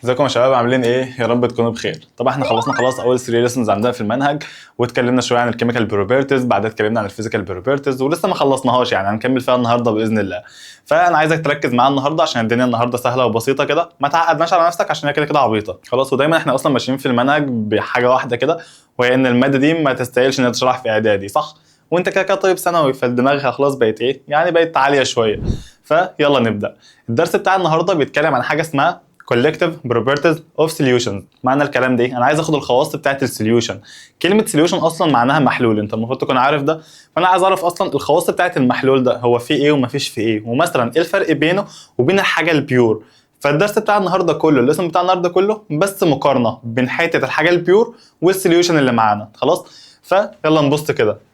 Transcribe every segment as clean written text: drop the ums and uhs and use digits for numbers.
ازيكم يا شباب، عاملين ايه؟ يا رب تكونوا بخير. طبعا احنا خلصنا خلاص اول 3 ليسنز عندنا في المنهج، واتكلمنا شويه عن الكيميكال بروبرتيز، بعدها اتكلمنا عن الفيزيكال بروبرتيز، ولسه ما خلصناهاش يعني هنكمل فيها النهارده باذن الله. فانا عايزك تركز معايا النهارده عشان الدنيا النهارده سهله وبسيطه كده، ما تعقدناش على نفسك عشان هي كده كده عبيطه خلاص. ودايما احنا اصلا ماشيين في المنهج بحاجه واحده كده، وهي ان الماده دي ما تستاهلش انها تشرح في اعدادي، صح؟ وانت كده كده طيب ثانوي، فالدماغ خلاص بقت ايه يعني، بقت عاليه شويه. فيلا نبدا. الدرس بتاع النهارده بيتكلم عن حاجه اسمها collective properties of solutions. معنى الكلام ده انا عايز اخد الخواص بتاعت السوليوشن. كلمه سوليوشن اصلا معناها محلول، انت المفروض تكون عارف ده. فانا عايز اعرف اصلا الخواص بتاعت المحلول ده هو فيه ايه ومفيش فيه ايه، ومثلا ايه الفرق بينه وبين الحاجه البيور. فالدرس بتاع النهارده كله، الاسم بتاع النهارده كله بس مقارنه بين حته الحاجه البيور والسوليوشن اللي معانا خلاص. فيلا نبص كده.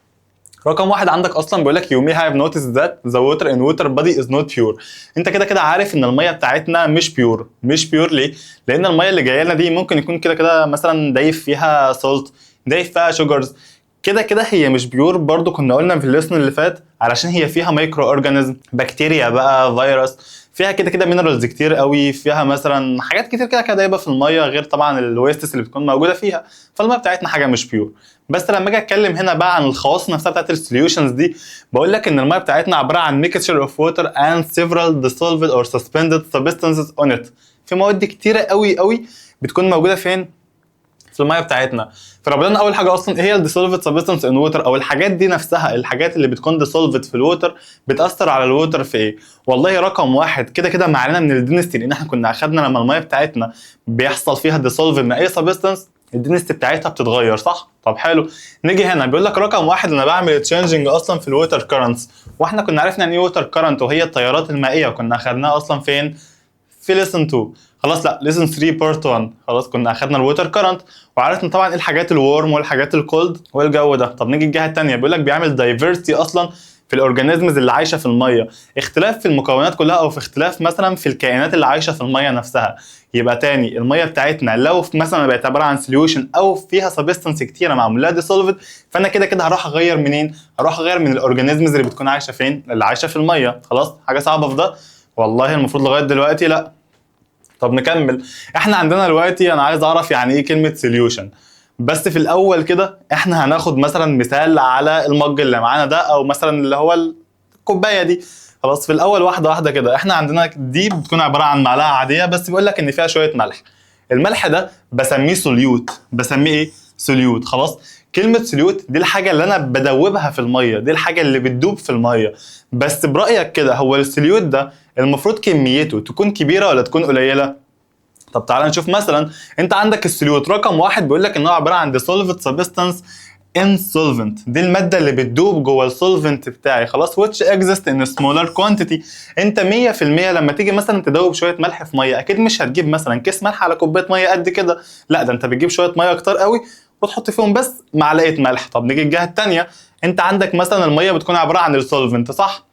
رقم واحد عندك اصلا بيقول لك you may have noticed that the water in water body is not pure. انت كده كده عارف ان الميه بتاعتنا مش بيور. مش بيور ليه؟ لان الميه اللي جايه لنا دي ممكن يكون كده كده مثلا دايف فيها سولت، دايف فيها شوجرز. كده كده هي مش بيور، برضو كنا قلنا في الليسن اللي فات علشان هي فيها مايكرو اورجانيزم، بكتيريا بقى، فيروس، فيها كده كده مينرالز كتير قوي، فيها مثلا حاجات كتير كده كده دايبه في الميه، غير طبعا الويستس اللي بتكون موجوده فيها. فالميه بتاعتنا حاجه مش بيور. بس لما اجي اتكلم هنا بقى عن الخواص نفسها بتاعت السوليوشنز دي، بقول لك ان الميه بتاعتنا عباره عن mixture of water and several dissolved or suspended substances on it. في مواد كتيره قوي قوي بتكون موجوده فين؟ في الميه بتاعتنا. فربنا اول حاجه اصلا ايه هي الديسولفد سبستانس ان ووتر، او الحاجات دي نفسها، الحاجات اللي بتكون ديسولفد في الووتر بتاثر على الووتر في ايه؟ والله رقم واحد كده كده معانا من الدينستي، لان احنا كنا اخدنا لما الميه بتاعتنا بيحصل فيها ديسولف من اي سبستانس الدينستي بتاعتها بتتغير، صح؟ طب حلو. نيجي هنا بيقول لك رقم واحد انا بعمل تشينجنج اصلا في الووتر كارنتس، واحنا كنا عرفنا ان ايه ووتر كارنت، وهي التيارات المائيه، وكنا اخدناها اصلا فين؟ في ليسن 2. خلاص لا ليسن 3 بارت 1 خلاص كنا اخدنا الووتر كارنت، وعرفنا طبعا ايه الحاجات الورم والحاجات الكولد والجو ده. طب نيجي الجهه الثانيه، بيقول لك بيعمل دايفرستي اصلا في الاورجانيزمز اللي عايشه في الميه، اختلاف في المكونات كلها، او في اختلاف مثلا في الكائنات اللي عايشه في الميه نفسها. يبقى تاني الميه بتاعتنا لو مثلا بقت عباره عن سوليوشن او فيها سبستانس كتيره معمول لها ديسولفد، فانا كده كده هروح اغير منين؟ هروح اغير من الاورجانيزمز اللي بتكون عايشه فين؟ اللي عايشه في الميه. خلاص حاجه صعبه في ده؟ والله المفروض لغايه دلوقتي لا. طب نكمل. احنا عندنا دلوقتي انا عايز اعرف يعني ايه كلمه سوليوشن. بس في الاول كده احنا هناخد مثلا مثال على المج اللي معانا ده، او مثلا اللي هو الكوبايه دي. خلاص في الاول واحده واحده كده، احنا عندنا دي بتكون عباره عن معلقه عاديه، بس بيقول لك ان فيها شويه ملح. الملح ده بسميه سوليوت. بسميه ايه؟ سوليوت. خلاص. كلمه سوليوت دي الحاجه اللي انا بدوبها في الميه، دي الحاجه اللي بتدوب في الميه. بس برايك كده هو السوليوت ده المفروض كميته تكون كبيره ولا تكون قليله؟ طب تعالى نشوف. مثلا انت عندك السوليوت رقم واحد بيقول لك ان هو عباره عن dissolved substance in solvent، دي الماده اللي بتدوب جوه السولفنت بتاعي خلاص، which exist in smaller quantity. انت 100% لما تيجي مثلا تدوب شويه ملح في ميه، اكيد مش هتجيب مثلا كيس ملح على كوبايه ميه قد كده، لا ده انت بتجيب شويه ميه كتار قوي وتحط فيهم بس معلقه ملح. طب نيجي الجهه الثانيه، انت عندك مثلا الميه بتكون عباره عن السولفنت، صح؟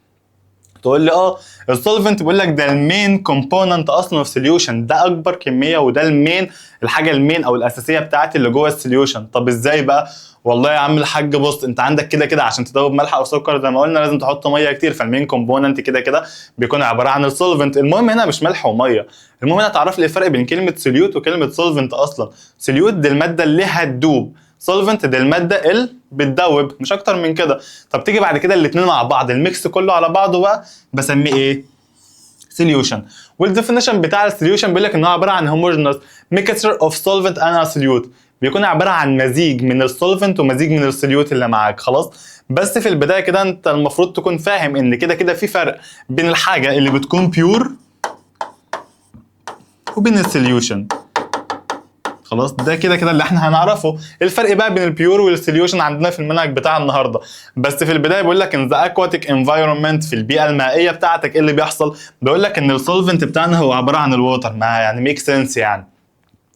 تقول لي اه السولفنت بيقول لك ده المين كومبوننت اصلا في سوليوشن، ده اكبر كميه وده المين، الحاجه المين او الاساسيه بتاعتي اللي جوه السوليوشن. طب ازاي بقى؟ والله يا عم الحاج بص، انت عندك كده كده عشان تدوب ملح او سكر زي ما قلنا لازم تحط ميه كتير، فالمين كومبوننت كده كده بيكون عباره عن السولفنت. المهم هنا مش ملح وميه، المهم هنا تعرف لي الفرق بين كلمه سوليوت وكلمه سولفنت. اصلا سوليوت دي الماده اللي هتدوب، سولفنت دي الماده اللي بتدوب، مش اكتر من كده. طب تيجي بعد كده الاثنين مع بعض، الميكس كله على بعضه بقى بسميه ايه؟ سوليوشن. والديفينيشن بتاع السوليوشن بيقول لك ان هو عباره عن homogeneous mixture of solvent and a solute، بيكون عباره عن مزيج من السولفنت ومزيج من السوليوت اللي معاك خلاص. بس في البدايه كده انت المفروض تكون فاهم ان كده كده في فرق بين الحاجه اللي بتكون بيور وبين السوليوشن. خلاص ده كده كده اللي احنا هنعرفه. الفرق بقى بين البيور والسوليوشن عندنا في المنهج بتاع النهارده. بس في البدايه بيقول لك ان ذا اكواتيك انفايرمنت، في البيئه المائيه بتاعتك ايه اللي بيحصل؟ بيقول لك ان السولفنت بتاعنا هو عباره عن الووتر، ما يعني ميك سنس يعني،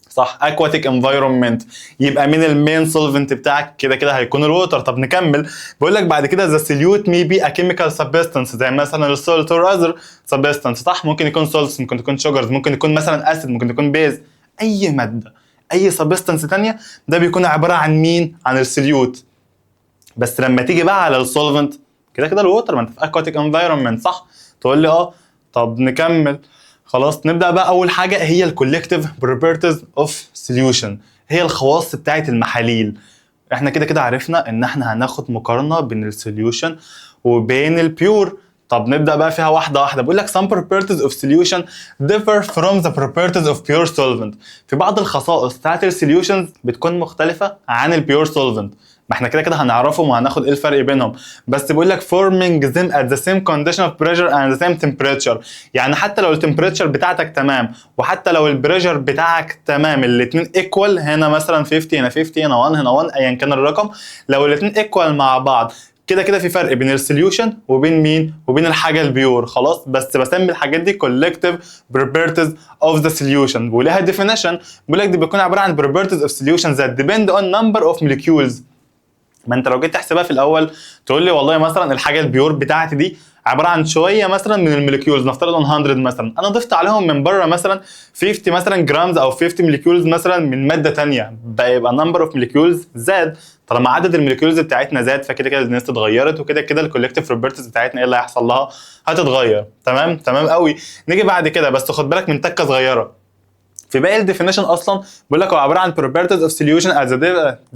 صح؟ اكواتيك انفايرمنت، يبقى من المين سولفنت بتاعك كده كده هيكون الووتر. طب نكمل. بيقول لك بعد كده ذا سوليوت مي بي ا كيميكال سبستانس، زي مثلا السولت اور اذر سبستانس، صح؟ ممكن يكون سولتس، ممكن تكون شوجرز، ممكن يكون مثلا اسيد، ممكن تكون بيز، اي ماده، اي سبستانس ثانيه، ده بيكون عباره عن مين؟ عن السوليوت. بس لما تيجي بقى على السولفنت كده كده الووتر، ما انت في اكواتيك انفايرمنت، صح؟ تقول لي اه. طب نكمل. خلاص نبدا بقى. اول حاجه هي الكولكتيف بروبرتيز اوف سوليوشن، هي الخواص بتاعه المحاليل. احنا كده كده عرفنا ان احنا هناخد مقارنه بين السوليوشن وبين البيور. طب نبدا بقى فيها واحده واحده. بقول لك some properties of solution differ from the properties of pure solvent. في بعض الخصائص بتاعت السوليوشنز بتكون مختلفه عن البيور solvent. ما احنا كده كده هنعرفهم وهناخد ايه الفرق بينهم، بس بيقول لك forming them at the same condition of pressure and the same temperature. يعني حتى لو التمبريتشر بتاعتك تمام وحتى لو البريشر بتاعك تمام، الاثنين ايكوال، هنا مثلا 50 هنا 50 هنا 1 هنا 1 ايا كان الرقم، لو الاثنين ايكوال مع بعض كده كده في فرق بين السوليوشن وبين مين وبين الحاجه البيور. خلاص بس بسمي الحاجات دي collective properties of the solution. ولها definition بيقول لك دي بتكون عباره عن properties of solutions that depend on number of molecules. ما انت لو جيت تحسبها في الاول تقول لي والله مثلا الحاجه البيور بتاعتي دي عباره عن شويه مثلا من الموليكيولز، نفترض 100 مثلا، انا ضفت عليهم من بره مثلا 50 مثلا جرامز او 50 موليكيولز مثلا من ماده ثانيه، بقى يبقى نمبر اوف موليكيولز زاد. طالما عدد الموليكيولز بتاعتنا زاد فكده كده الناس اتغيرت، وكده كده الكولكتيف بروبرتيز بتاعتنا ايه اللي هيحصل لها؟ هتتغير. تمام قوي. نيجي بعد كده بس خد بالك من تكه صغيره في باقي الديفينيشن. اصلا بيقول لك هو عباره عن properties of solution as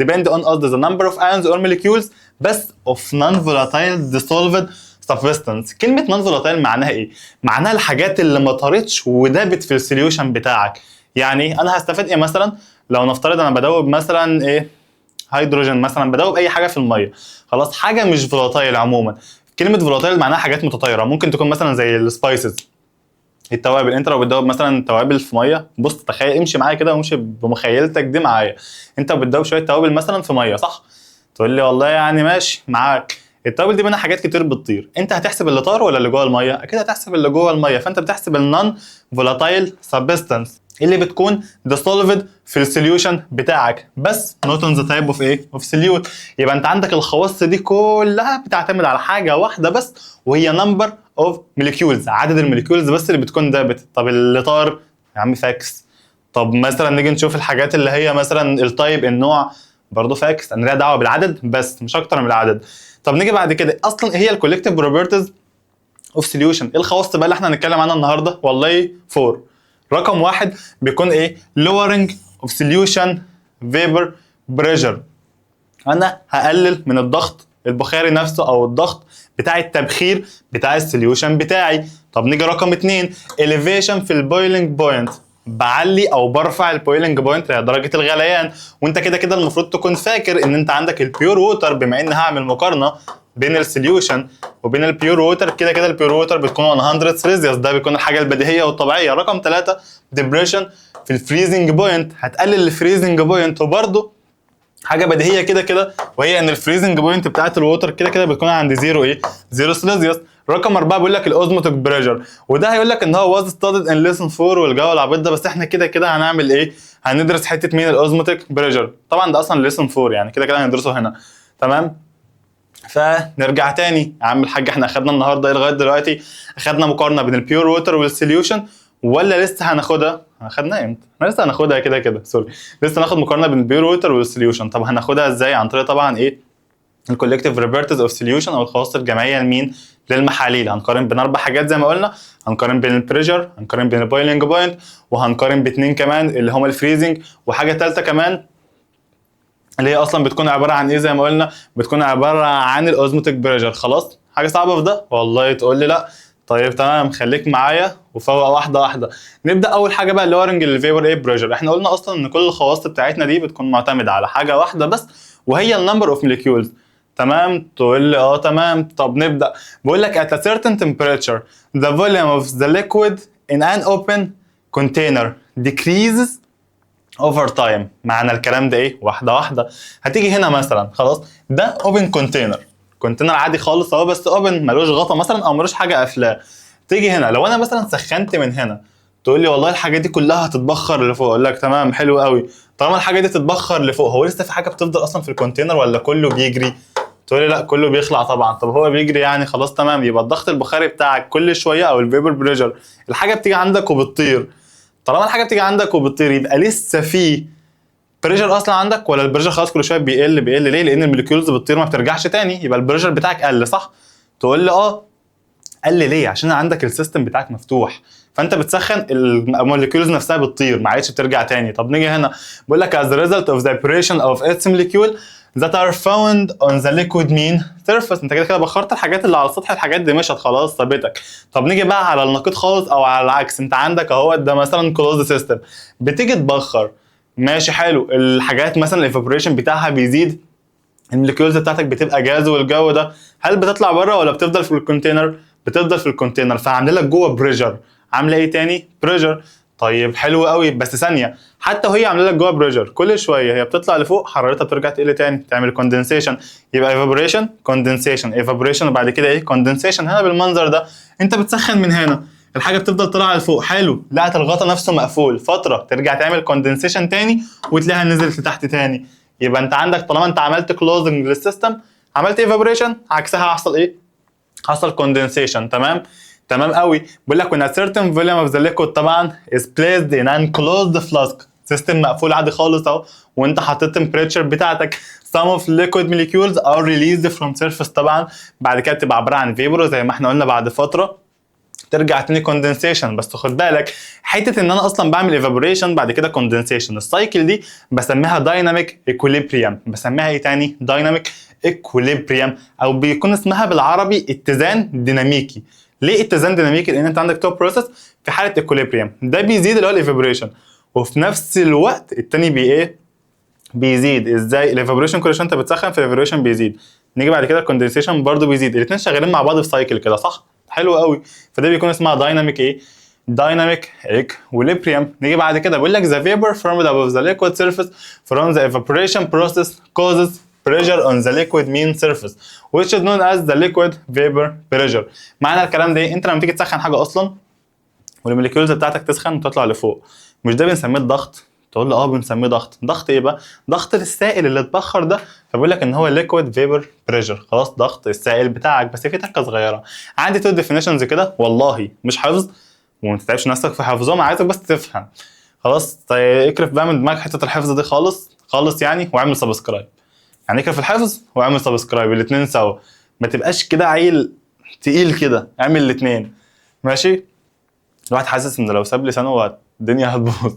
depend on the number of ions or molecules بس of non-volatile dissolved substance. كلمه non-volatile معناها ايه؟ معناها الحاجات اللي ما طارتش ودابت في السوليوشن بتاعك. يعني انا هستفاد ايه مثلا لو نفترض انا بدوب مثلا ايه هيدروجين مثلا، بدوب اي حاجه في الميه، خلاص حاجه مش فولاتايل. عموما كلمه فولاتايل معناها حاجات متطايره، ممكن تكون مثلا زي السبايسز، التوابل. انت لو بتدوب مثلا توابل في ميه، بص تخيل، امشي معايا كده وامشي بمخيلتك دي معايا. انت بتدوب شويه توابل مثلا في ميه صح؟ تقول لي والله يعني ماشي معاك. التوابل دي منها حاجات كتير بتطير، انت هتحسب اللي طار ولا اللي جوه الميه؟ اكيد هتحسب اللي جوه الميه. فانت بتحسب النون فولاتايل سبستانس اللي بتكون dissolved في السوليوشن بتاعك بس not on the type of ايه of solute. يبقى انت عندك الخواص دي كلها بتعتمد على حاجه واحده بس، وهي number of molecules، عدد الموليكيولز بس اللي بتكون دابت. طب اللي طار يا عم فاكس. طب مثلا نيجي نشوف الحاجات اللي هي مثلا التايب النوع، برضه فاكس، انا ليها دعوه بالعدد بس مش اكتر من العدد. طب نيجي بعد كده، اصلا هي الكولكتيف بروبرتيز اوف سوليوشن ايه الخواص بقى اللي احنا هنتكلم عنها النهارده؟ والله 4. رقم 1 بيكون ايه؟ lowering of solution vapor pressure. انا هقلل من الضغط البخاري نفسه او الضغط بتاع التبخير بتاع السوليوشن بتاعي. طب نيجي رقم 2 elevation في البويلنج بوينت، بعلي او برفع البويلنج بوينت هي درجه الغليان. وانت كده كده المفروض تكون فاكر ان انت عندك البيور ووتر، بما ان هعمل مقارنه بين السوليوشن وبين البيور ووتر، كده كده البيور ووتر بتكون 100 سيلسيوس، ده بيكون الحاجه البديهيه والطبيعيه. رقم 3 ديبريشن في الفريزنج بوينت، هتقلل الفريزنج بوينت، وبرده حاجه بديهيه كده كده، وهي ان الفريزنج بوينت بتاعت الووتر كده كده بتكون عند 0 سيلسيوس. رقم 4 بيقول لك الاوزموتيك بريشر، وده هيقول لك ان هو واز ستادد ان ليسن 4 والجو العبيط ده، بس احنا كده كده هنعمل ايه؟ هندرس حته مين الاوزموتيك بريشر. طبعا ده اصلا ليسن 4 يعني كده كده هندرسه هنا. تمام. فنرجع تاني يا عم الحاج، احنا اخدنا النهارده ايه لغايه دلوقتي؟ اخدنا مقارنه بين البيور ووتر والسوليوشن، ولا لسه هناخدها؟ اخدناها امتى؟ احنا لسه هناخدها كده كده، سوري، لسه هناخد مقارنه بين البيور ووتر والسوليوشن. طب هناخدها ازاي؟ عن طريق طبعا ايه؟ الكولكتيف بروبرتيز اوف سوليوشن او الخواص الجماعيه لمين؟ للمحاليل. هنقارن بين 4 حاجات زي ما قلنا، هنقارن بين البريشر، هنقارن بين البويلنج بوينت، وهنقارن باثنين كمان اللي هم الفريزنج، وحاجه ثالثه كمان اللي هي اصلا بتكون عباره عن ايه زي ما قلنا؟ بتكون عباره عن الاوزموتيك بريشر. خلاص حاجه صعبه في ده؟ والله تقول لي لا. طيب تمام، خليك معايا وفوق واحده واحده. نبدا اول حاجه بقى اللورنج الفيبر ايه بريشر. احنا قلنا اصلا ان كل الخواص بتاعتنا دي بتكون معتمده على حاجه واحده بس، وهي النمبر اوف موليكيولز. تمام. تقول لي تمام. طب نبدا. بقول لك at a certain temperature the volume of the liquid in an open container decreases over time. معنى الكلام ده ايه؟ واحده واحده. هتيجي هنا مثلا، خلاص ده اوبن كونتينر عادي خالص اهو، بس اوبن ملوش غطا مثلا او ملوش حاجه قافلاه. تيجي هنا لو انا مثلا سخنت من هنا، تقول لي والله الحاجه دي كلها هتتبخر لفوق. اقول لك تمام حلو قوي. طالما الحاجه دي تتبخر لفوق، هو لسه في حاجه بتفضل اصلا في الكونتينر ولا كله بيجري؟ تقول لي لا كله بيخلع طبعا. طب هو بيجري يعني، خلاص تمام، يبقى الضغط البخاري بتاعك كل شويه او الفيبر بريشر، الحاجه بتيجي عندك وبتطير. طالما الحاجه بتيجي عندك وبتطير يبقى لسه في بريشر اصلا عندك، ولا البريشر خلاص كل شويه بيقل ليه؟ لان الموليكيولز بتطير ما بترجعش تاني، يبقى البريشر بتاعك قل صح؟ تقول لي قل ليه؟ عشان عندك السيستم بتاعك مفتوح، فانت بتسخن الموليكيولز نفسها بتطير ما عادش بترجع تاني. طب نيجي هنا بقول لك as a result of the evaporation of its molecule that are found on the liquid mean surface. انت كده كده بخرت الحاجات اللي على السطح، الحاجات دي مشت خلاص سابتك. طب نيجي بقى على النقيض خالص او على العكس، انت عندك اهو ده مثلا closed system بتيجي تبخر، ماشي حلو، الحاجات مثلا الايفابوريشن بتاعها بيزيد، الموليكيولز بتاعتك بتبقى جاز والجو ده، هل بتطلع بره ولا بتفضل في الكونتينر؟ بتفضل في الكونتينر، فعامله لك جوه بريشر، عامله ايه تاني؟ بريشر. طيب حلو قوي، بس ثانيه، حتى وهي عامله لك جوه بريشر كل شويه هي بتطلع لفوق حرارتها بترجع تقل تاني، تعمل كوندنسيشن، يبقى ايفابوريشن كوندنسيشن ايفابوريشن وبعد كده ايه؟ كوندنسيشن. هنا بالمنظر ده انت بتسخن من هنا، الحاجه بتفضل طالعه لفوق، حلو، لقت الغطا نفسه مقفول فتره، ترجع تعمل كوندنسيشن تاني وتلاقيها نزلت لتحت تاني. يبقى انت عندك طالما انت عملت كلوزنج للسيستم، عملت ايفابوريشن، عكسها هيحصل ايه؟ حصل كوندنسيشن. تمام تمام قوي. بيقول لك when a certain volume of the liquid طبعا is placed in an enclosed flask، سيستم مقفول عادي خالص اهو، وانت حطيت temperature بتاعتك، some of liquid molecules are released from surface، طبعا بعد كده بتبقى عباره عن فيبر زي ما احنا قلنا، بعد فتره ترجع تاني كوندنسيشن. بس خد بالك حته ان انا اصلا بعمل ايفابوريشن بعد كده كوندنسيشن، السايكل دي بسميها دايناميك ايكوليبريم. بسميها ايه تاني؟ دايناميك ايكوليبريم، او بيكون اسمها بالعربي اتزان ديناميكي. ليه اتزان ديناميكي؟ لان انت عندك تو بروسيس في حاله ايكوليبريم، ده بيزيد اللي هو الايفابوريشن، وفي نفس الوقت التاني ايه؟ بيزيد. ازاي؟ الايفابوريشن كل شويه انت بتسخن في الايفابوريشن بيزيد، نيجي بعد كده الكوندنسيشن برضه بيزيد، الاثنين شغالين مع بعض في سايكل كده، صح؟ حلو قوي. فده بيكون اسمها دايناميك ايه؟ دايناميك ايكوليبريم. نيجي بعد كده بيقول لك the vapor formed above the liquid surface from the evaporation process causes pressure on the liquid mean surface which is known as the liquid vapor pressure. معنى الكلام ده ايه؟ انت لما تيجي تسخن حاجه اصلا والموليكيولز بتاعتك تسخن وتطلع لفوق، مش ده بنسميه الضغط؟ تقول له اه بنسميه ضغط. ضغط ايه بقى؟ ضغط السائل اللي اتبخر ده، فبقول لك ان هو ليكويد فيبر بريشر، خلاص ضغط السائل بتاعك. بس في تكه صغيره، عندي تو ديفينيشنز كده والله مش حفظ وما تتعبش نفسك في حفظهم، عايزك بس تفهم. خلاص طيب اكرف بقى من دماغك حته الحفظ دي خالص خالص يعني، واعمل سبسكرايب. يعني اكرف الحفظ واعمل سبسكرايب الاثنين سوا، ما تبقاش كده عيل تقيل كده، اعمل الاثنين ماشي. الواحد حاسس ان لو ساب لسانه الدنيا هتبوظ.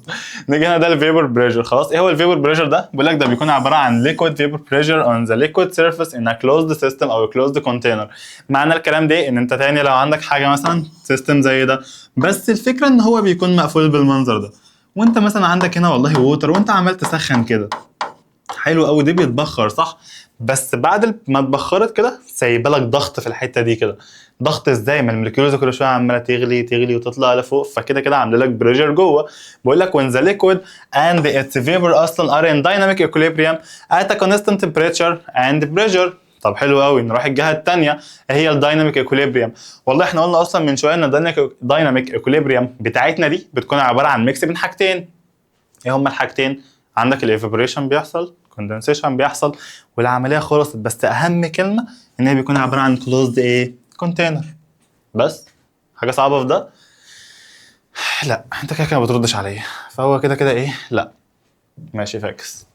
نيجي هنا ده الفيبر بريشر. خلاص ايه هو الفيبر بريشر ده؟ بيقول لك ده بيكون عباره عن liquid vapor pressure on the liquid surface in a closed system او closed container. معنى الكلام ده ان انت تاني لو عندك حاجه مثلا سيستم زي ده، بس الفكره ان هو بيكون مقفول بالمنظر ده، وانت مثلا عندك هنا والله ووتر وانت عمال تسخن كده، حلو قوي، دي بيتبخر صح، بس بعد ما اتبخرت كده سايبه لك ضغط في الحته دي كده. ضغط ازاي؟ ما الموليكيولز كل شويه عماله تغلي تغلي وتطلع لفوق، فكده كده عامله لك بريشر جوه. بقول لك when the liquid and its vapor اصلا are in dynamic equilibrium at a constant temperature and pressure. طب حلو قوي، نروح الجهه الثانيه هي الدايناميك ايكوليبريم. والله احنا قلنا اصلا من شويه ان الدايناميك ايكوليبريم بتاعتنا دي بتكون عباره عن ميكس بين حاجتين. ايه هما الحاجتين؟ عندك الايفابوريشن بيحصل، كوندنسيشن بيحصل، والعمليه خلصت. بس اهم كلمه ان هي بيكون عباره عن كلوزد ايه؟ كونتينر. بس حاجه صعبه في ده؟ لا انت كده كده ما بتردش عليا، فهو كده كده ايه؟ لا ماشي فاكس.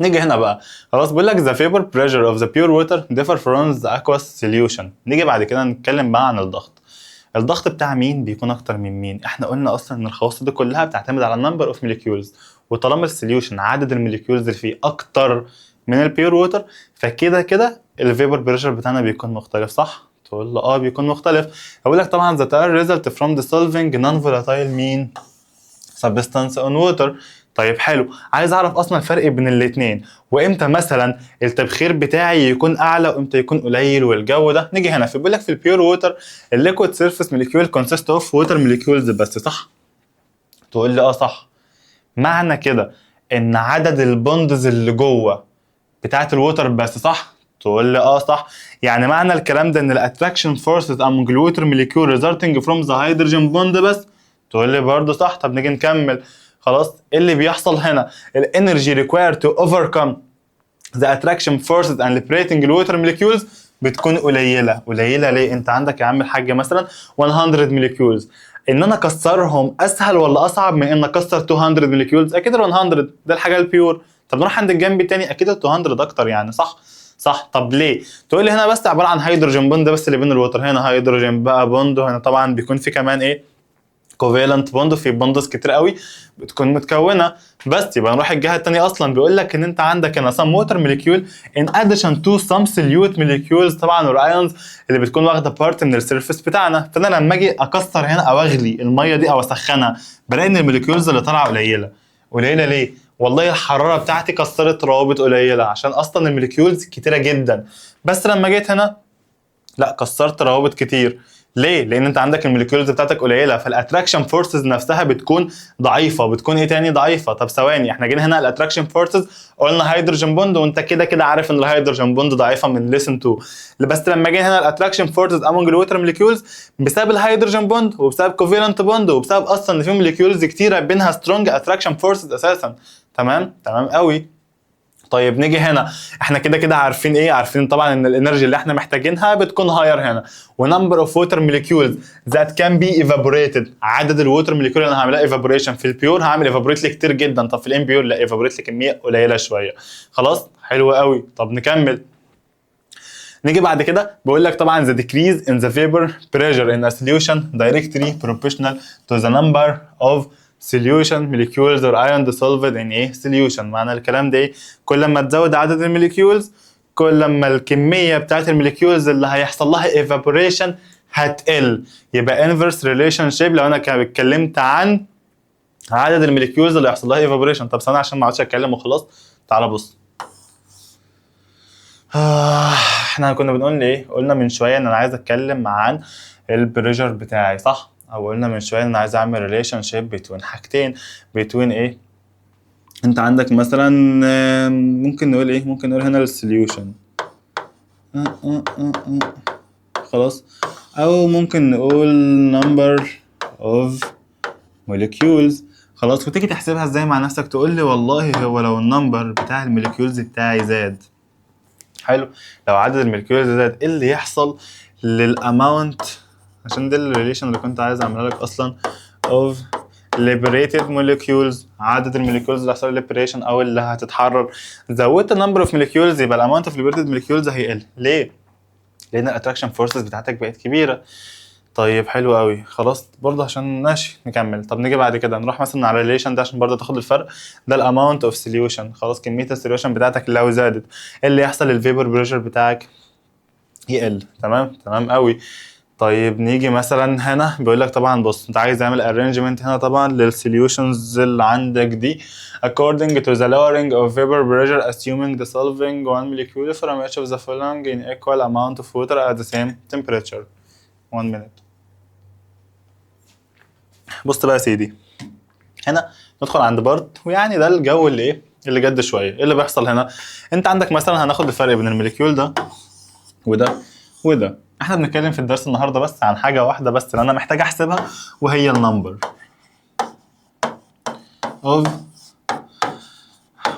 نيجي هنا بقى خلاص بيقول لك the vapor pressure of the pure water differ from the aqueous solution. نيجي بعد كده نتكلم بقى عن الضغط. الضغط بتاع مين بيكون اكتر من مين؟ احنا قلنا اصلا ان الخواص دي كلها بتعتمد على النمبر اوف موليكيولز، وطالما السوليوشن عدد الموليكيولز اللي فيه اكتر من البيور ووتر، فكده كده الفيبر بريشر بتاعنا بيكون مختلف، صح؟ تقول له اه بيكون مختلف. هقول لك طبعا the tire result from dissolving non-volatile mean substance on water. طيب حلو، عايز اعرف اصلا الفرق بين الاثنين، وامتى مثلا التبخير بتاعي يكون اعلى وامتى يكون قليل والجو ده. نيجي هنا بيقول لك في البيور ووتر الليكويد سيرفيس موليكيول كونسيست اوف ووتر موليكيولز بس، صح؟ تقول لي اه صح. معنى كده ان عدد البوندز اللي جوه بتاعت الووتر بس، صح؟ تقول لي اه صح. يعني معنى الكلام ده ان الاتراكشن فورسز among the water molecule resulting from the hydrogen bond بس، تقول لي برضه صح. طب نيجي نكمل. خلاص ايه اللي بيحصل هنا؟ الانرجي required to overcome the attraction forces and liberating the water molecules بتكون قليله. قليله ليه؟ انت عندك يا عم الحاج مثلا 100 molecules، ان انا اكسرهم اسهل ولا اصعب من ان اكسر 200 molecules؟ اكيد ال 100 ده الحاجه البيور. طب نروح عند الجنب التاني، اكيد ال 200 اكتر يعني، صح؟ صح. طب ليه؟ تقول لي هنا بس عباره عن هيدروجين بوند بس اللي بين الوتر، هنا هيدروجين بقى بوند، وهنا طبعا بيكون في كمان ايه كوفالنت بوند، في بوندز كتير قوي بتكون متكونه. بس يبقى نروح الجهه الثانيه، اصلا بيقول لك ان انت عندك هنا some water molecule in addition to some solute molecules طبعا والايونز اللي بتكون واخده بارت من السيرفيس بتاعنا. فانا لما اجي اكسر هنا او اغلي الميه دي او اسخنها بلاقي ان الموليكيولز اللي طالعه قليله. قليله ليه؟ والله الحراره بتاعتي كسرت روابط قليله عشان اصلا الموليكيولز كتيره جدا. بس لما جيت هنا لا، كسرت روابط كتير. ليه؟ لان انت عندك الموليكيولز بتاعتك قليله، فالاتراكشن فورسز نفسها بتكون ضعيفه. بتكون ايه تاني ضعيفه؟ طب ثواني، احنا جينا هنا الاتراكشن فورسز قلنا هيدروجين بوند، وانت كده كده عارف ان الهيدروجين بوند ضعيفه من ليسن 2. بس لما جينا هنا الاتراكشن فورسز امونج الووتر موليكيولز بسبب الهيدروجين بوند وبسبب كوفالنت بوند وبسبب اصلا ان في موليكيولز كتيره بينها سترونج اتراكشن فورسز اساسا. تمام قوي. طيب نيجي هنا، احنا كده كده عارفين ايه؟ عارفين طبعا ان الانرجي اللي احنا محتاجينها بتكون هاير هنا، ونمبر اوف ووتر موليكيولز ذات كان بي ايفابوريتد. عدد الووتر موليكيول اللي انا هعملها ايفابوريشن في البيور هعمل ايفابوريت لي كتير جدا، طب في الامبيور لا، ايفابوريت لي كميه قليله شويه. خلاص حلو قوي. طب نكمل. نيجي بعد كده بيقول لك طبعا the decrease in the vapor pressure in a solution directly proportional to the number of solution molecules or ion dissolved in a solution. معنى الكلام ده ايه؟ كل ما تزود عدد الموليكيولز كل ما الكميه بتاعت الموليكيولز اللي هيحصل لها evaporation هتقل. يبقى inverse relationship لو انا اتكلمت عن عدد الموليكيولز اللي هيحصل لها evaporation. طب ثانيه عشان ما اقعدش اتكلم وخلاص، تعال بص. احنا كنا بنقول ايه؟ قلنا من شويه ان انا عايز اتكلم عن البريشر بتاعي، صح؟ او قلنا من شويه ان انا عايز اعمل ريليشن شيب بين حاجتين، بين ايه؟ انت عندك مثلا ممكن نقول ايه؟ ممكن نقول هنا السوليوشن خلاص، او ممكن نقول number of molecules. خلاص، وتيجي تحسبها ازاي مع نفسك؟ تقول لي والله هو لو النمبر بتاع الموليكيولز بتاعي زاد، حلو، لو عدد الموليكيولز زاد ايه اللي يحصل للاماونت؟ عشان ده الريليشن اللي كنت عايز اعملها لك اصلا of liberated molecules. عدد الموليكيولز اللي هيحصل liberation او اللي هتتحرر. زودت النمبر اوف molecules يبقى الاماونت اوف liberated molecules هيقل. ليه؟ لان الاتراكشن فورسز بتاعتك بقت كبيره. طيب حلو قوي. خلاص برضه عشان ماشي نكمل. طب نيجي بعد كده نروح مثلا على الريليشن ده عشان برضه تاخد الفرق. ده الاماونت اوف سوليوشن. خلاص، كميه السوليوشن بتاعتك لو زادت ايه اللي يحصل للفيبر بريشر بتاعك؟ يقل. تمام قوي. طيب نيجي مثلا هنا بيقول لك طبعا بص، انت عايز تعمل ارينجمنت هنا طبعا للسوليوشنز اللي عندك دي according to the lowering of vapor pressure assuming dissolving one molecule from each of the following in equal amount of water at the same temperature. 1 minute. بص بقى يا سيدي، هنا ندخل عند بارت، ويعني ده الجو اللي ايه اللي جد شويه. ايه اللي بيحصل هنا؟ انت عندك مثلا هناخد الفرق بين الموليكيول ده وده. احنا بنتكلم في الدرس النهارده بس عن حاجه واحده بس اللي انا محتاج احسبها، وهي النمبر اوف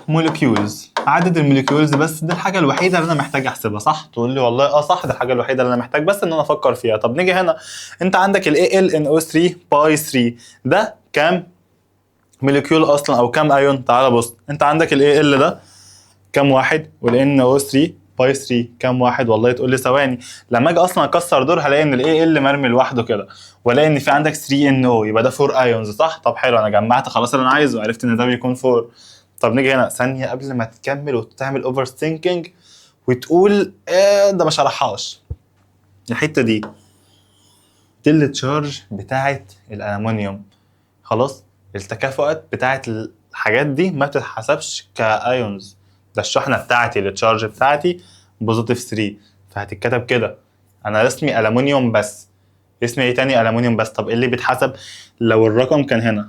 موليكيولز. عدد الموليكيولز بس، دي الحاجه الوحيده اللي انا محتاج احسبها، صح؟ تقول لي والله صح، دي الحاجه الوحيده اللي انا محتاج بس ان انا افكر فيها. طب نيجي هنا، انت عندك ال AlNO3 باي 3 ده كام موليكيول اصلا او كام ايون؟ تعال بص، انت عندك ال Al ده كام واحد، وال NO3 باي 3 كام واحد؟ والله تقول لي ثواني، لما اجي اصلا اكسر دول هلاقي ان ال Al مرمي لوحده كده، والاقي ان في عندك 3NO، يبقى ده 4 ايونز، صح؟ طب حلو، انا جمعت خلاص اللي انا عايزه، عرفت ان ده بيكون 4. طب نيجي هنا ثانيه قبل ما تكمل وتعمل اوفر ثينكينج وتقول ده ما شرحهاش الحته دي التشارج بتاعت الالومنيوم. خلاص، التكافؤات بتاعت الحاجات دي ما بتتحسبش كايونز، ده الشحنه بتاعتي التشارج بتاعتي بوزيتيف 3، فهتتكتب كده انا اسمي الومنيوم بس. اسمي ايه تاني؟ الومنيوم بس. طب ايه اللي بيتحسب لو الرقم كان هنا؟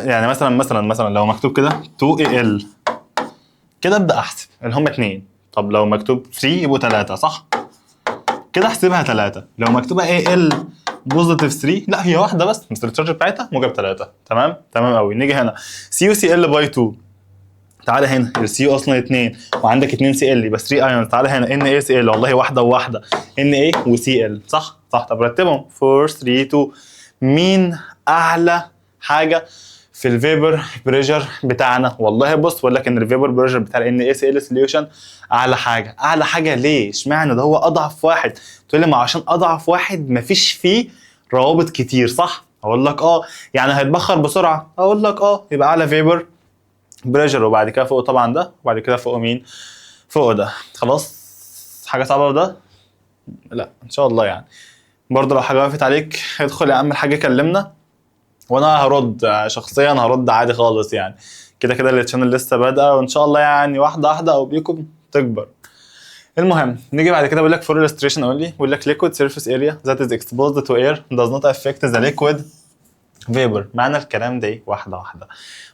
يعني مثلا لو مكتوب كده 2Al كده ابدا احسب اللي هم 2. طب لو مكتوب 3 يبقوا 3، صح؟ كده احسبها 3. لو مكتوبه Al بوزيتيف 3 لا، هي واحده بس، بس التشارج بتاعتها موجب 3. تمام قوي. نيجي هنا CuCl باي 2. تعالى هنا السي اصلا 2 وعندك 2 Cl يبقى 3 ايونز. تعالى هنا NaCl، والله واحده وواحده Na وCl، صح. طب رتبهم 4 3 2. مين اعلى حاجه في الفيبر بريشر بتاعنا؟ والله بص بقول لك ان الفيبر بريشر بتاع ان NaCl سوليوشن اعلى حاجه. اعلى حاجه ليه؟ اشمعنى ده هو اضعف واحد؟ تقول لي ما عشان اضعف واحد مفيش فيه روابط كتير، صح؟ اقول لك يعني هيتبخر بسرعه، اقول لك يبقى اعلى فيبر بريشر. وبعد كده فوق طبعا ده، وبعد كده فوق مين؟ فوق ده. خلاص حاجه صعبه ده؟ لا ان شاء الله يعني. برضه لو حاجه وقفت عليك ادخل يا عم الحاج كلمنا وانا هرد شخصيا، هرد عادي خالص يعني. كده كده التشانل لسه بادئه، وان شاء الله يعني واحده واحده او بيكم تكبر. المهم نيجي بعد كده بيقول لك for illustration only، بيقول لك liquid surface area that is exposed to air does not affect the liquid vapor. معنى الكلام ده ايه؟ واحده واحده.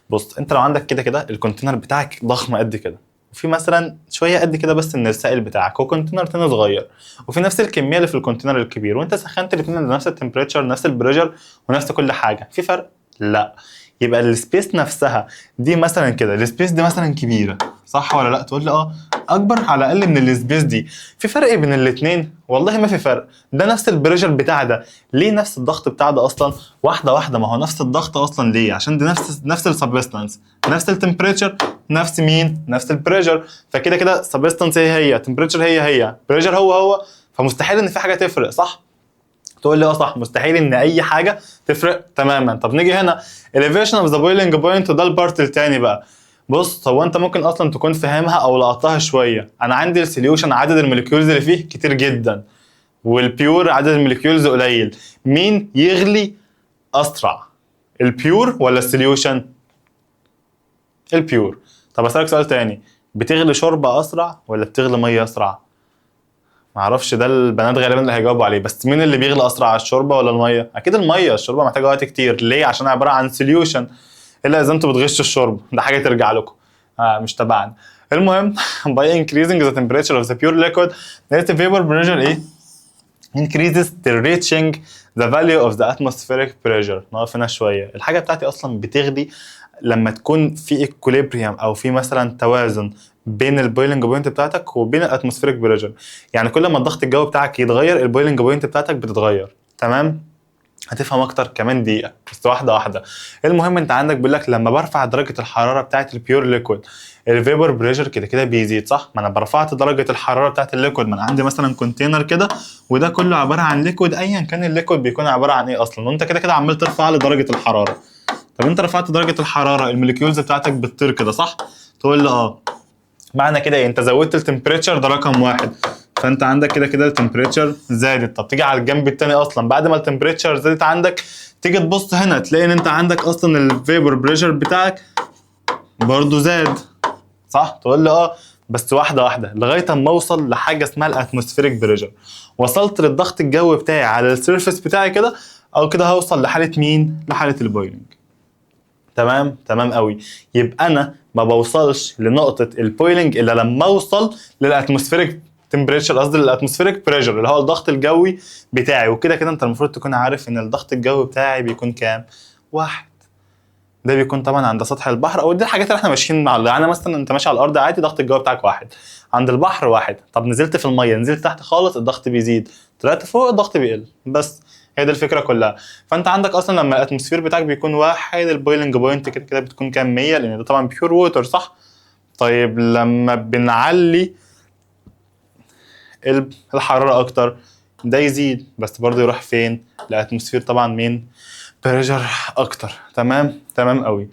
بص انت لو عندك كده كده الكونتينر بتاعك ضخم قد كده، وفي مثلا شويه قد كده بس من السائل بتاعك، وكونتينر تاني صغير، وفي نفس الكميه اللي في الكونتينر الكبير، وانت سخنت الاثنين لنفس التمبريتشر نفس البريشر ونفس كل حاجه، في فرق؟ لا. يبقى السبيس نفسها دي مثلا كده، السبيس دي مثلا كبيره صح ولا لا؟ تقول لي اكبر على الاقل من السبيس دي. في فرق بين الاثنين؟ والله ما في فرق. ده نفس البريشر بتاع ده، ليه نفس الضغط بتاع ده اصلا؟ واحده واحده. ما هو نفس الضغط اصلا ليه؟ عشان دي نفس السبستانس، نفس التمبريتشر، نفس مين؟ نفس البريشر. فكده كده سبستانس هي تمبريتشر هي بريشر هو، فمستحيل ان في حاجه تفرق، صح؟ تقول لي صح، مستحيل ان اي حاجه تفرق تماما. طب نيجي هنا elevation of the boiling point، وده البارت الثاني بقى. بص هو انت ممكن اصلا تكون فاهمها او لقطتها شويه. انا عندي السوليوشن عدد الموليكيولز اللي فيه كتير جدا، والبيور عدد الموليكيولز قليل. مين يغلي اسرع، البيور ولا السوليوشن؟ البيور. طب اسالك سؤال تاني، بتغلي شوربه اسرع ولا بتغلي ميه اسرع؟ معرفش، ده البنات غالبا اللي هيجاوبوا عليه. بس مين اللي بيغلي اسرع، الشوربه ولا الميه؟ اكيد الميه. الشوربه محتاجه وقت كتير، ليه؟ عشان عباره عن سوليوشن، الا اذا انتوا بتغشوا الشوربه، ده حاجه ترجع لكم، مش تبعنا. المهم by increasing the temperature of the pure liquid the vapor pressure ايه increases till reaching the value of the atmospheric pressure. نقف هنا شويه. الحاجه بتاعتي اصلا بتغلي لما تكون في equilibrium او في مثلا توازن بين البويلنج بوينت بتاعتك وبين الاتموسفيريك بريشر. يعني كل ما الضغط الجوي بتاعك يتغير البويلنج بوينت بتاعتك بتتغير. تمام؟ هتفهم اكتر كمان دقيقه، بس واحده واحده. المهم انت عندك بيقول لك لما برفع درجه الحراره بتاعه البيور ليكويد الفيبر بريشر كده كده بيزيد، صح؟ ما انا برفعت درجه الحراره بتاعه الليكويد. ما انا عندي مثلا كونتينر كده وده كله عباره عن ليكويد، ايا كان الليكويد بيكون عباره عن ايه اصلا، وانت كده كده عمال ترفع لي درجه الحراره. طب انت رفعت درجه الحراره الموليكيولز بتاعتك بتطير كده، صح؟ تقول لي معنى كده ايه؟ انت زودت التمبريتشر، ده رقم واحد. فانت عندك كده كده التمبريتشر زادت. طب تيجي على الجنب التاني اصلا بعد ما التمبريتشر زادت عندك، تيجي تبص هنا تلاقي ان انت عندك اصلا الفيبر بريشر بتاعك برضو زاد، صح؟ تقول لي بس واحده واحده لغايه اما اوصل لحاجه اسمها الاتموسفيريك بريشر. وصلت للضغط الجوي بتاعي على السيرفيس بتاعي كده، او كده هوصل لحاله مين؟ لحاله البويلنج. تمام قوي. يبقى انا ما بوصلش لنقطه البويلنج الا لما اوصل للاتموسفيريك تمبريتشر، قصدي للاتموسفيريك بريشر اللي هو الضغط الجوي بتاعي. وكده كده انت المفروض تكون عارف ان الضغط الجوي بتاعي بيكون كام؟ 1. ده بيكون طبعا عند سطح البحر، او دي الحاجات اللي احنا ماشيين عليها. يعني مثلا انت ماشي على الارض عادي ضغط الجو بتاعك 1، عند البحر 1. طب نزلت في الميه، نزلت تحت خالص الضغط بيزيد، طلعت فوق الضغط بيقل. بس هي دي الفكره كلها. فانت عندك اصلا لما الاتموسفير بتاعك بيكون 1 البويلنج بوينت كده كده بتكون كام؟ 100، لان ده طبعا بيور ووتر، صح؟ طيب لما بنعلي الحراره اكتر ده يزيد، بس برضه يروح فين؟ الاتموسفير طبعا مين؟ بريشر اكتر. تمام قوي.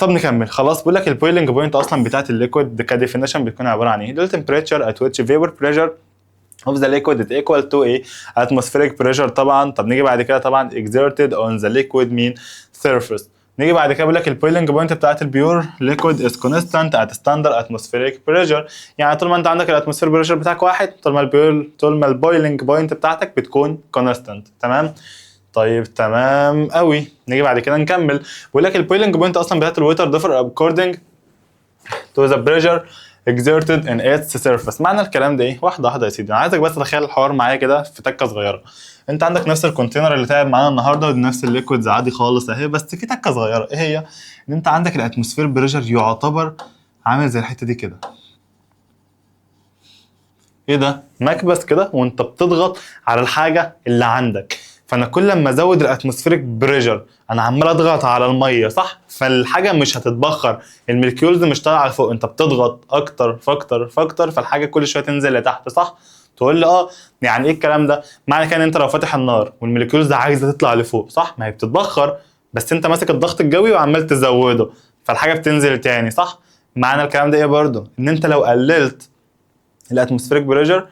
طب نكمل. خلاص بقول لك البويلنج بوينت اصلا بتاعت الليكويد كديفينيشن بتكون عباره عن ايه؟ ده التمبريتشر at which vapor pressure of the liquid is equal to ايه؟ atmospheric pressure طبعا. طب نيجي بعد كده طبعا exerted on the liquid mean surface. نيجي بعد كده بقول لك البويلنج بوينت بتاعت البيور ليكويد is constant at standard atmospheric pressure. يعني طول ما انت عندك الاتموسفير بريشر بتاعك 1، طول ما البويلنج بوينت بتاعتك بتكون constant. تمام؟ طيب تمام قوي. نيجي بعد كده نكمل. بيقول لك البويلنج بوينت اصلا بتاعت الووتر differ according to the pressure exerted in its surface. معنى الكلام ده ايه؟ واحده واحده يا سيدي. انا عايزك بس تتخيل الحوار معايا كده في تكه صغيره. انت عندك نفس الكونتينر اللي تعب معانا النهارده، ونفس الليكويدز عادي خالص اهي، بس في تكه صغيره. ايه هي؟ ان انت عندك الاتموسفير بريشر يعتبر عامل زي الحته دي كده. ايه ده؟ مكبس كده وانت بتضغط على الحاجه اللي عندك. فانا كل لما ازود الاتموسفيريك بريشر انا عمال اضغط على الميه صح، فالحاجه مش هتتبخر، الموليكيولز مش طالعه لفوق، انت بتضغط اكتر فاكتر فاكتر، فالحاجه كل شويه تنزل لتحت صح. تقول لي يعني ايه الكلام ده؟ معنى كده ان انت لو فاتح النار والموليكيولز عايزه تطلع لفوق صح، ما هي بتتبخر، بس انت ماسك الضغط الجوي وعمال تزوده، فالحاجه بتنزل تاني صح. معنى الكلام ده ايه برضو؟ ان انت لو قللت الاتموسفيريك بريشر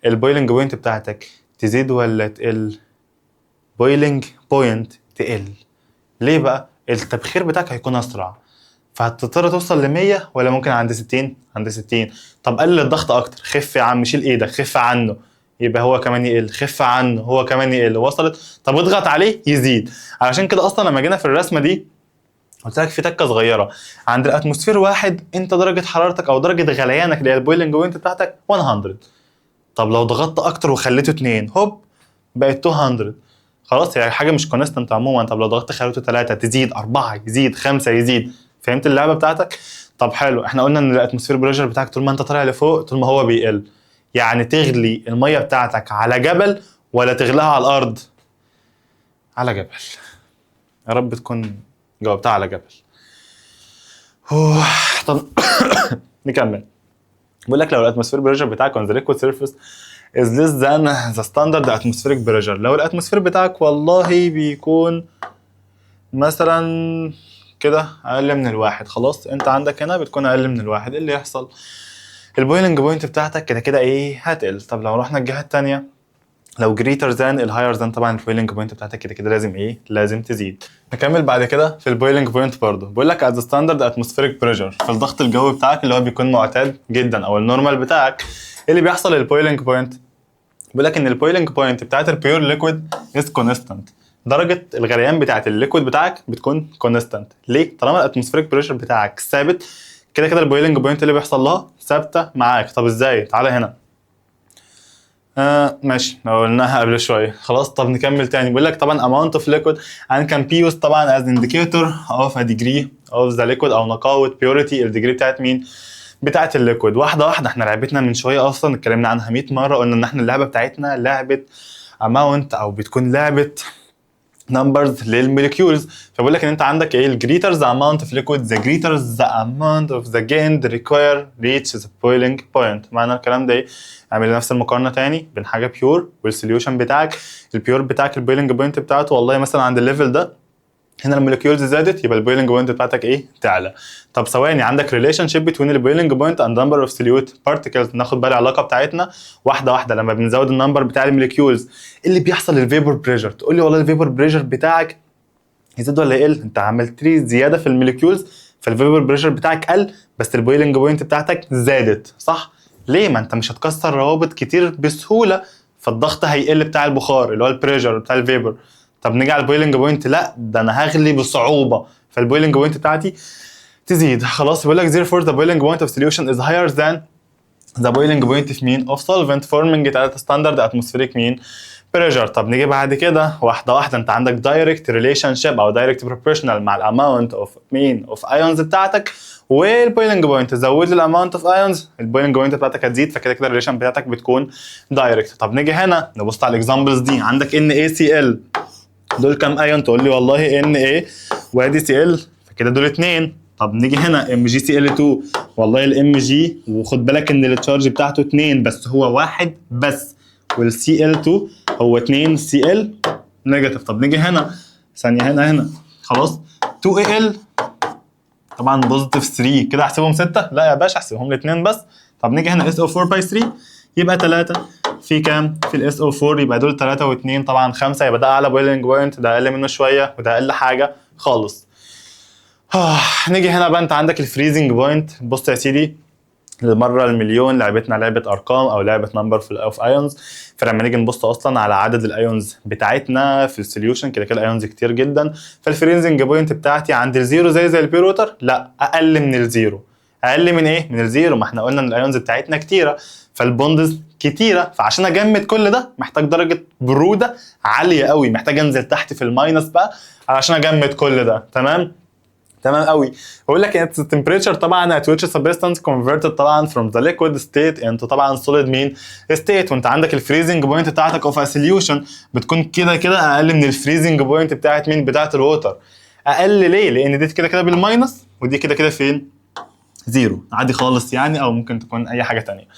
البويلنج بوينت بتاعتك تزيد ولا تقل؟ بويلنج بوينت تقل. ليه بقى؟ التبخير بتاعك هيكون اسرع، فهتضطر توصل ل 100 ولا ممكن عند 60؟ عند 60. طب قلل الضغط اكتر، خف يا عم، شيل ايدك، خف عنه، يبقى هو كمان يقل، خف عنه هو كمان يقل، وصلت؟ طب اضغط عليه يزيد. علشان كده اصلا لما جينا في الرسمه دي قلت لك في تكه صغيره، عند الاتموسفير 1 انت درجه حرارتك او درجه غليانك اللي هي البويلنج بوينت بتاعتك 100. طب لو ضغطت اكتر وخليته 2 هوب بقت 200. خلاص هي حاجه مش كونستنت عموما. طب لو ضغطت خليته 3 تزيد، 4 يزيد، 5 يزيد. فهمت اللعبه بتاعتك؟ طب حلو، احنا قلنا ان الاتموسفير بريشر بتاعك طول ما انت طالع لفوق طول ما هو بيقل. يعني تغلي الميه بتاعتك على جبل ولا تغليها على الارض؟ على جبل. يا رب تكون جاوبتها على جبل. طب نكمل. بيقول لك لو الاتموسفير بريشر بتاعك on the liquid surface is less than the standard atmospheric pressure، لو الاتموسفير بتاعك والله بيكون مثلا كده اقل من الواحد، خلاص انت عندك هنا بتكون اقل من الواحد، ايه اللي يحصل؟ البويلنج بوينت بتاعتك كده كده ايه؟ هتقل. طب لو رحنا الجهه الثانيه، لو greater than الهاير than طبعا البويلنج بوينت بتاعتك كده كده لازم ايه؟ لازم تزيد. نكمل بعد كده في البويلنج بوينت برضه. بيقول لك at the standard atmospheric pressure، في الضغط الجوي بتاعك اللي هو بيكون معتاد جدا او النورمال بتاعك، ايه اللي بيحصل للبويلنج بوينت؟ بيقول لك ان البويلنج بوينت بتاعت البيور ليكويد از كونستانت، درجه الغليان بتاعت الليكويد بتاعك بتكون كونستانت. ليه؟ طالما الاتموسفيريك بريشر بتاعك ثابت كده كده البويلنج بوينت اللي بيحصل لها ثابته معاك. طب ازاي؟ تعالى هنا. ماشي، لو قلناها قبل شويه خلاص. طب نكمل تاني. بيقول لك طبعا amount of liquid and can be used طبعا as indicator of a degree of the liquid او نقاوه purity. الديجري بتاعت مين؟ بتاعت الليكويد. واحده واحده، احنا لعبتنا من شويه اصلا اتكلمنا عنها 100 مره، قلنا ان احنا اللعبه بتاعتنا لعبه amount او بتكون لعبه numbers للموليكيولز. فبقول لك ان انت عندك ايه؟ الجريتر the amount of liquid the greater the amount of the gain required reach the boiling point. معنى الكلام ده ايه؟ اعمل نفس المقارنه تاني بين حاجه بيور والسوليوشن بتاعك. البيور بتاعك البويلنج بوينت بتاعته والله مثلا عند الليفل ده، هنا الموليكيولز زادت يبقى البويلنج بوينت بتاعتك ايه؟ تعلى. طب ثواني، عندك ريليشن شيب بين البويلنج بوينت اند نمبر اوف سوليوت بارتكلز. ناخد بالي العلاقه بتاعتنا واحده واحده. لما بنزود النمبر بتاع الموليكيولز ايه اللي بيحصل للفيبر بريشر؟ تقول لي والله الفيبر بريشر بتاعك يزيد ولا يقل؟ انت عملت لي زياده في الموليكيولز فالفيبر بريشر بتاعك قل، بس البويلنج بوينت بتاعتك زادت صح. ليه؟ ما انت مش هتكسر روابط كتير بسهوله، فالضغط هيقل بتاع البخار اللي هو البريشر بتاع الفيبر. طب نيجي على البويلنج بوينت، لا ده انا هغلي بصعوبه فالبويلنج بوينت بتاعتي تزيد. خلاص بيقول لك therefore the boiling point of solution is higher than the boiling point of مين؟ of solvent forming it at standard atmospheric مين؟ pressure. طب نيجي بعد كده واحده واحده. انت عندك direct relationship او direct proportional مع الاماونت اوف مين؟ of ions بتاعتك والبويلنج بوينت. زود لي الاماونت اوف ايونز البويلنج بوينت بتاعتك هتزيد، فكده كده الريليشن بتاعتك بتكون دايركت. طب نيجي هنا نبص على الاكزامبلز دي. عندك NaCl دول كام ايون؟ تقول لي والله Na وادي Cl فكده دول 2. طب نيجي هنا MgCl2 والله الMg وخد بالك ان التشارج بتاعته 2 بس هو واحد بس، والCl2 هو 2 Cl نيجاتيف. طب نيجي هنا ثانيه، هنا خلاص 2Al طبعا بوزيتيف 3 كده احسبهم 6؟ لا يا باشا احسبهم الاثنين بس. طب نيجي هنا SO4 باي 3 يبقى 3 في كام؟ في ال SO4 يبقى دول 3 و2 طبعا 5، يبقى ده اعلى بويلنج بوينت، ده اقل منه شويه وده اقل حاجه خالص. نيجي هنا بقى انت عندك الفريزنج بوينت. بص يا سيدي، للمره المليون لعبتنا لعبه ارقام او لعبه نمبر في اوف ايونز. فلما نيجي نبص اصلا على عدد الايونز بتاعتنا في السوليوشن كده كده الايونز كتير جدا، فالفريزنج بوينت بتاعتي عند الزيرو زي البيور ووتر؟ لا اقل من الزيرو. اقل من ايه؟ من الزيرو. ما احنا قلنا ان الايونز بتاعتنا كتيره فالبوندز كتيره، فعشان اجمد كل ده محتاج درجه بروده عاليه قوي، محتاج انزل تحت في الماينس بقى علشان اجمد كل ده. تمام؟ تمام قوي. بقول لك its temperature طبعا at which substance converted طبعا from the liquid state into طبعا solid مين state. وانت عندك الفريزنج بوينت بتاعتك اوف سوليوشن بتكون كده كده اقل من الفريزنج بوينت بتاعت مين بتاعت الووتر. اقل ليه؟ لان دي كده كده بالماينس ودي كده كده فين زيرو عادي خالص يعني، او ممكن تكون اي حاجه تانية.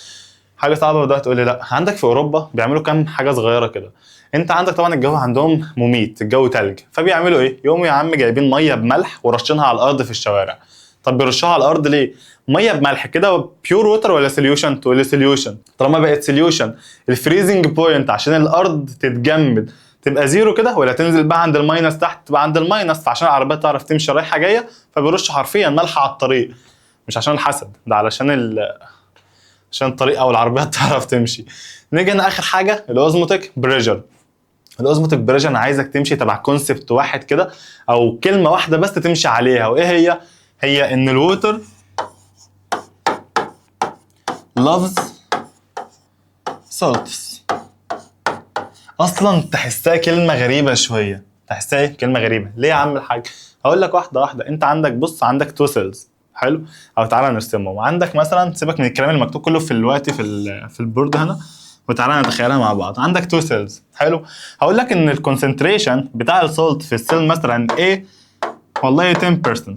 حاجه صعبه وده تقول لي لا. عندك في اوروبا بيعملوا كام حاجه صغيره كده. انت عندك طبعا الجو عندهم مميت، الجو تلج، فبيعملوا ايه؟ يقوموا يا عم جايبين ميه بملح ورشينها على الارض في الشوارع. طب بيرشوها على الارض ليه؟ ميه بملح كده بيور ووتر ولا سوليوشن؟ تقول لي سوليوشن. طالما بقت سوليوشن الفريزنج بوينت عشان الارض تتجمد تبقى زيرو كده، ولا تنزل بقى عند الماينس تحت تبقى عند الماينس، فعشان العربيات تعرف تمشي رايحه جايه فبيرشوا حرفيا ملح على الطريق. مش عشان الحسد، ده علشان عشان الطريق او العربيات تعرف تمشي. نيجي هنا اخر حاجه الاوزموتيك بريشر. الاوزموتيك بريشر انا عايزك تمشي تبع كونسبت واحد كده او كلمه واحده بس تمشي عليها، وايه هي؟ هي ان الووتر loves salts. اصلا تحسها كلمه غريبه شويه، تحسها كلمه غريبه ليه يا عم الحاج؟ هقول لك واحده واحده. انت عندك بص عندك تو سيلز حلو، او تعالى نرسمهم. عندك مثلا سيبك من الكلام المكتوب كله في الوقت في البورد هنا، وتعالى نتخيلها مع بعض. عندك تو سيلز حلو، هقول لك ان الكونسنتريشن بتاع السولت في السيل مثلا A والله 10%،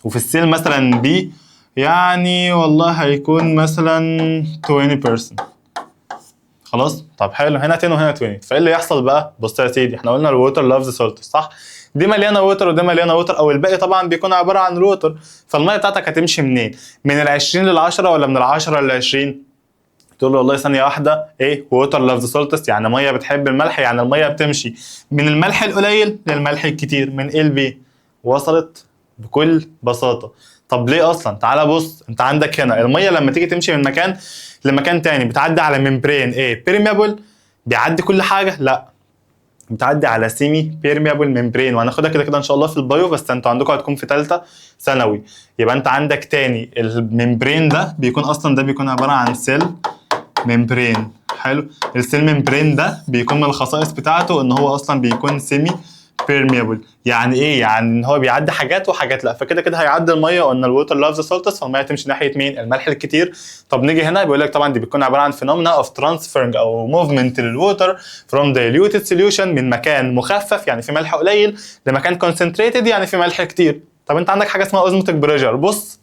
وفي السيل مثلا B يعني والله هيكون مثلا 20%. خلاص طب حلو، هنا 10 وهنا 20. فايه اللي يحصل بقى؟ بص يا سيدي احنا قلنا الووتر لافز سولت صح؟ دي مليانه ووتر ودي مليانه ووتر، او الباقي طبعا بيكون عباره عن الووتر. فالميه بتاعتك هتمشي منين؟ من ال 20 لل 10 ولا من ال 10 لل 20؟ تقول له والله ثانيه واحده ايه ووتر لافز سولتس يعني ميه بتحب الملح، يعني الميه بتمشي من الملح القليل للملح الكتير من ال بي. وصلت بكل بساطه. طب ليه اصلا؟ تعالى بص، انت عندك هنا الميه لما تيجي تمشي من مكان لمكان تاني بتعدي على ممبرين ايه بيرميبل بيعدي كل حاجه؟ لا، بتعدي على سيمي بيرميبل ممبرين، وهناخدها كده كده ان شاء الله في البايو، بس انتوا عندكم هتكون في ثالثه ثانوي. يبقى انت عندك تاني الممبرين ده بيكون اصلا ده بيكون عباره عن سيل ممبرين حلو. السيل ممبرين ده بيكون من الخصائص بتاعته ان هو اصلا بيكون سيمي بيرميبل. يعني ايه؟ يعني ان هو بيعدي حاجات وحاجات لا، فكده كده هيعدي الميه، وان الووتر لافز سولتس فالميه تمشي ناحيه مين؟ الملح الكتير. طب نيجي هنا بيقول لك طبعا دي بتكون عباره عن فينومينا اوف ترانسفيرنج او موفمنت للووتر فروم دايليوتد سوليوشن من مكان مخفف يعني في ملح قليل لمكان كونسنتريتد يعني في ملح كتير. طب انت عندك حاجه اسمها اوزموتيك بريشر. بص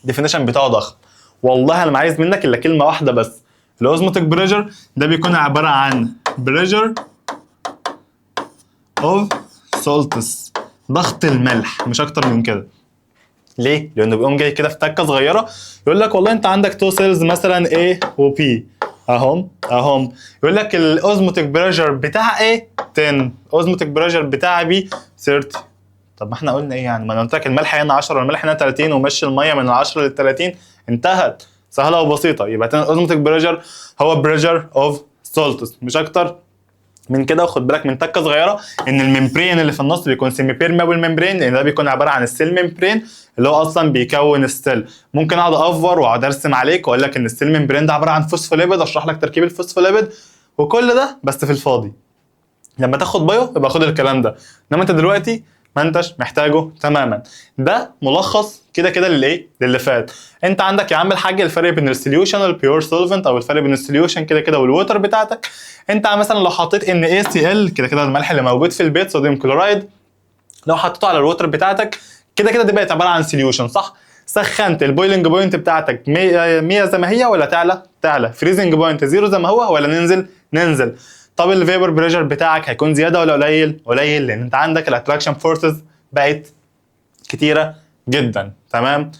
الديفينيشن بتاعه ضخم، والله انا ما عايز منك الا كلمه واحده بس. الاوزموتيك بريشر ده بيكون عباره عن بريشر اوف سولتس، ضغط الملح مش اكتر من كده. ليه؟ لانه بيقوم جاي كده في تكه صغيره يقول لك والله انت عندك تو سيلز مثلا A و B اهم. يقول لك الاوزموتيك بريشر بتاع A 10، اوزموتيك بريشر بتاع B 30. طب ما احنا قلنا ايه يعني؟ ما انا قلت لك الملح هنا 10 والملح هنا 30 ومشي الميه من ال 10 لل 30 انتهت، سهله وبسيطه. يبقى الاوزموتيك بريشر هو بريشر اوف سولتس مش اكتر من كده. وخد بالك من تكه صغيره ان الممبرين اللي في النص بيكون سيمي بيرميبل ممبرين، لان ده بيكون عباره عن السيل ممبرين اللي هو اصلا بيكون السيل. ممكن اقعد افور واقعد ارسم عليك واقول لك ان السيل ممبرين ده عباره عن فوسفوليبيد، اشرح لك تركيب الفوسفوليبيد وكل ده بس في الفاضي. لما تاخد بايو يبقى خد الكلام ده، انما انت دلوقتي ما انتش محتاجه تماما. ده ملخص كده كده للايه؟ للي فات. انت عندك يا عم الحاج الفرق بين السوليوشن والبيور سولفنت، او الفرق بين السوليوشن كده كده والووتر بتاعتك. انت مثلا لو حطيت ان ACL كده كده الملح اللي موجود في البيت صوديوم كلورايد، لو حطيته على الووتر بتاعتك كده كده دي بقت عباره عن سوليوشن صح؟ سخنت البويلنج بوينت بتاعتك 100 زي ما هي ولا تعلى؟ فريزنج بوينت 0 زي ما هو ولا ننزل؟ طب الفيبر بريشر بتاعك هيكون زياده ولا قليل؟ لان انت عندك الاتراكشن فورسز بقت كتيره جدا. تمام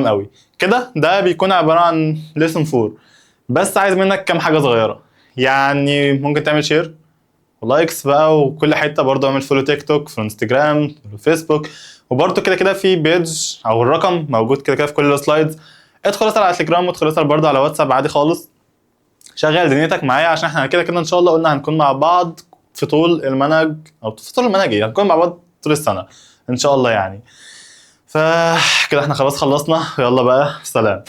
قوي كده. ده بيكون عباره عن ليسن 4 بس. عايز منك كام حاجه صغيره، يعني ممكن تعمل شير ولايكس بقى وكل حته، برضه اعمل فولو تيك توك في انستجرام وفيسبوك، وبرضه كده كده في بيج او الرقم موجود كده كده في كل السلايدز. ادخل اسال على تليجرام وادخل اسال برضه على واتساب عادي خالص. شغل دنيتك معايا عشان احنا كده كده ان شاء الله قلنا هنكون مع بعض في طول المنهج، او في طول المنهج ايه، هنكون مع بعض طول السنه ان شاء الله يعني. فكده احنا خلاص خلصنا، يلا بقى سلام.